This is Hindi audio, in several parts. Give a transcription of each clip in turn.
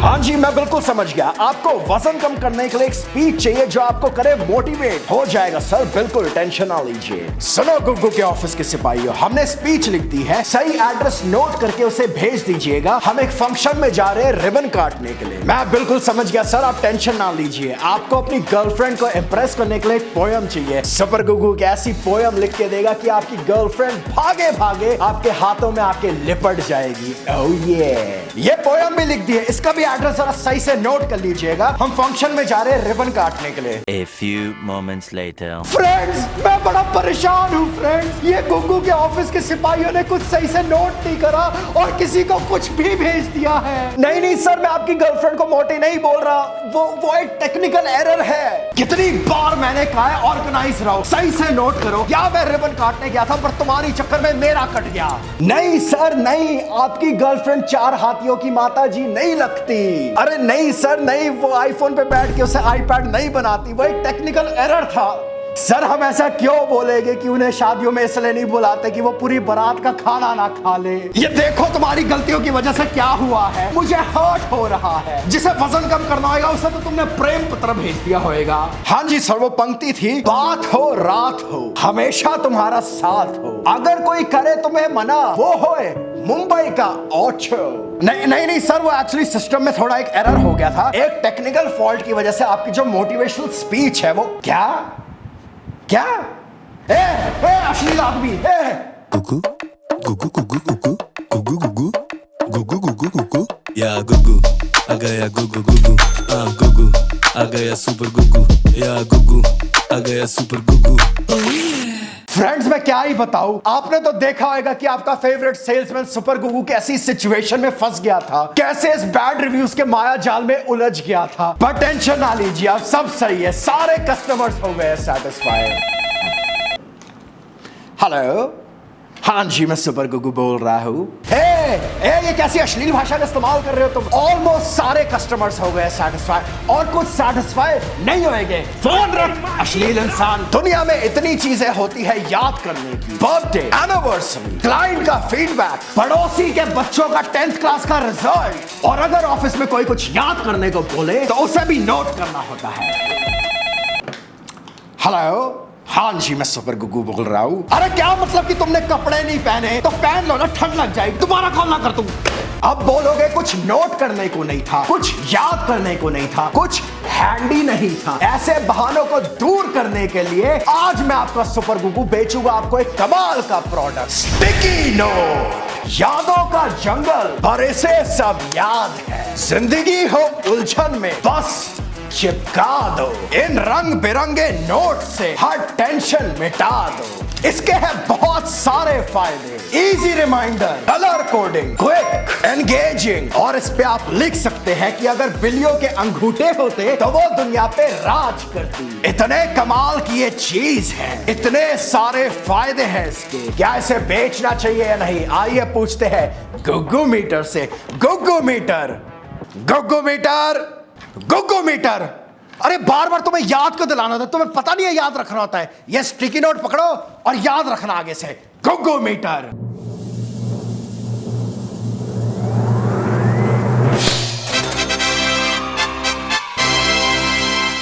हाँ जी, मैं बिल्कुल समझ गया। आपको वजन कम करने के लिए एक स्पीच चाहिए जो आपको करे मोटिवेट। हो जाएगा सर, बिल्कुल टेंशन ना लीजिए। सुनो गुग्गू के ऑफिस के सिपाहियों, हमने स्पीच लिख दी है, सही एड्रेस नोट करके उसे भेज दीजिएगा। हम एक फंक्शन में जा रहे हैं रिबन काटने के लिए। मैं बिल्कुल समझ गया सर, आप टेंशन ना लीजिए। आपको अपनी गर्लफ्रेंड को इम्प्रेस करने के लिए एक पोयम चाहिए। सुपर गुग्गू की ऐसी पोयम लिख के देगा कि आपकी गर्लफ्रेंड भागे भागे आपके हाथों में आके लिपट जाएगी। ओह ये पोयम भी लिख दी है, इसका भी एड्रेस जरा सही से नोट कर लीजिएगा। हम फंक्शन में जा रहे हैं रिबन काटने के लिए। A few moments later. Friends, मैं बड़ा परेशान हूँ फ्रेंड्स। ये गुग्गू के ऑफिस के सिपाहियों ने कुछ सही से नोट नहीं करा और किसी को कुछ भी भेज दिया है। नहीं सर, मैं आपकी गर्लफ्रेंड को मोटे नहीं बोल रहा, वो एक टेक्निकल एरर है। कितनी बार मैंने कहा है ऑर्गेनाइज रहो, सही से नोट करो। क्या मैं रिबन काटने गया था पर तुम्हारी चक्कर में मेरा कट गया। नहीं सर नहीं, आपकी गर्लफ्रेंड 4 हाथियों की माता जी नहीं लगती। अरे नहीं सर नहीं, वो आईफोन पे बैठ के उसे आईपैड नहीं बनाती, वो एक टेक्निकल एरर था। सर हम ऐसा क्यों बोलेंगे कि उन्हें शादियों में इसलिए नहीं बुलाते कि वो पूरी बारात का खाना ना खा ले। ये देखो तुम्हारी गलतियों की वजह से क्या हुआ है, मुझे हर्ट हो रहा है। जिसे वजन कम करना होगा उसे तो तुमने प्रेम पत्र भेज दिया होगा। हाँ जी सर, वो पंक्ति थी, बात हो रात हो हमेशा तुम्हारा साथ हो, अगर कोई करे तुम्हें मना वो होए मुंबई का ओछो। नहीं सर, वो एक्चुअली सिस्टम में थोड़ा एक एरर हो गया था। एक टेक्निकल फॉल्ट की वजह से आपकी जो मोटिवेशनल स्पीच है वो क्या अश्लील आदमी। गुगु गुगु गुगु गुगु गुगु गुगु गुगु गुगु गुगु या गुगु आ गया गुगु गुगु गुगु आ गया सुपर गुगु या गुगु आ गया सुपर गुगु। फ्रेंड्स मैं क्या ही बताऊं, आपने तो देखा होगा कि आपका फेवरेट सेल्समैन सुपर गुगु कैसी सिचुएशन में फंस गया था, कैसे इस बैड रिव्यूज के माया जाल में उलझ गया था। पर टेंशन ना लीजिए, अब सब सही है, सारे कस्टमर्स हो गए सैटिस्फाइड। हेलो, हाँ जी मैं सुपर गुगु बोल रहा हूँ। ये कैसी अश्लील भाषा का इस्तेमाल कर रहे हो तुम। ऑलमोस्ट सारे कस्टमर्स हो गए सैटिस्फाई और कुछ सैटिस्फाई नहीं होंगे। फोन रख अश्लील इंसान। दुनिया में इतनी चीजें होती है याद करने की, बर्थडे, एनिवर्सरी, क्लाइंट का फीडबैक, पड़ोसी के बच्चों का 10th क्लास का रिजल्ट, और अगर ऑफिस में कोई कुछ याद करने को बोले तो उसे भी नोट करना होता है। हेलो, हाँ जी मैं सुपर गुगु बोल रहा हूँ। अरे क्या मतलब कि तुमने कपड़े नहीं पहने तो पहन लो ना, ठंड लग जाएगी। दोबारा कॉल ना कर तुम। अब बोलोगे कुछ नोट करने को नहीं था, कुछ याद करने को नहीं था, कुछ हैंडी नहीं था। ऐसे बहानों को दूर करने के लिए आज मैं आपका सुपर गुगु बेचूंगा आपको एक कमाल का प्रोडक्ट, स्टिकी नोट। यादों का जंगल पर इसे सब याद है, जिंदगी हो उलझन में बस चिपका दो इन रंग बिरंगे नोट से, हर टेंशन मिटा दो। इसके हैं बहुत सारे फायदे, easy reminder, colour coding, quick, engaging, और इस पे आप लिख सकते हैं कि अगर बिल्लियों के अंगूठे होते तो वो दुनिया पे राज करती। इतने कमाल की ये चीज है, इतने सारे फायदे हैं इसके, क्या इसे बेचना चाहिए या नहीं? आइए पूछते हैं गुग्गू मीटर से। गुग्गू मीटर, गुग्गू मीटर, गुग्गू मीटर। अरे बार बार तुम्हें याद क्यों दिलाना होता है? तुम्हें पता नहीं है याद रखना होता है। ये स्टिकी नोट पकड़ो और याद रखना आगे से, गुग्गू मीटर।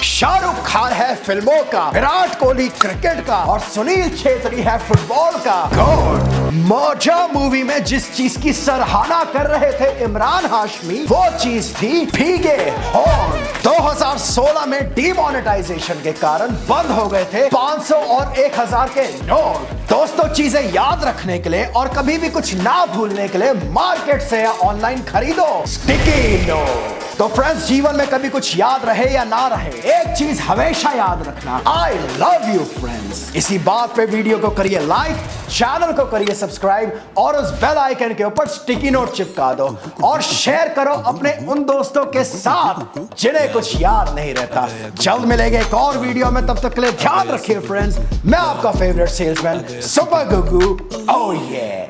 शाहरुख खान है फिल्मों का, विराट कोहली क्रिकेट का, और सुनील छेत्री है फुटबॉल का गॉड। मौजा मूवी में जिस चीज की सराहना कर रहे थे इमरान हाशमी, वो चीज थी भीगे हॉर्न। 2016 में डीमोनेटाइजेशन के कारण बंद हो गए थे 500 और 1000 के नोट। दोस्तों, चीजें याद रखने के लिए और कभी भी कुछ ना भूलने के लिए मार्केट से या ऑनलाइन खरीदो स्टिकी नोट। तो फ्रेंड्स, जीवन में कभी कुछ याद रहे या ना रहे, एक चीज हमेशा याद रखना, आई लव यू फ्रेंड्स। इसी बात पे वीडियो को करिए लाइक, चैनल को करिए सब्सक्राइब और उस बेल आइकन के ऊपर स्टिकी नोट चिपका दो और शेयर करो अपने उन दोस्तों के साथ जिन्हें कुछ याद नहीं रहता। जल्द मिलेंगे एक और वीडियो में, तब तक के लिए ध्यान रखिए फ्रेंड्स। मैं आपका फेवरेट सेल्समैन सुपर गुग्गू। ओह ये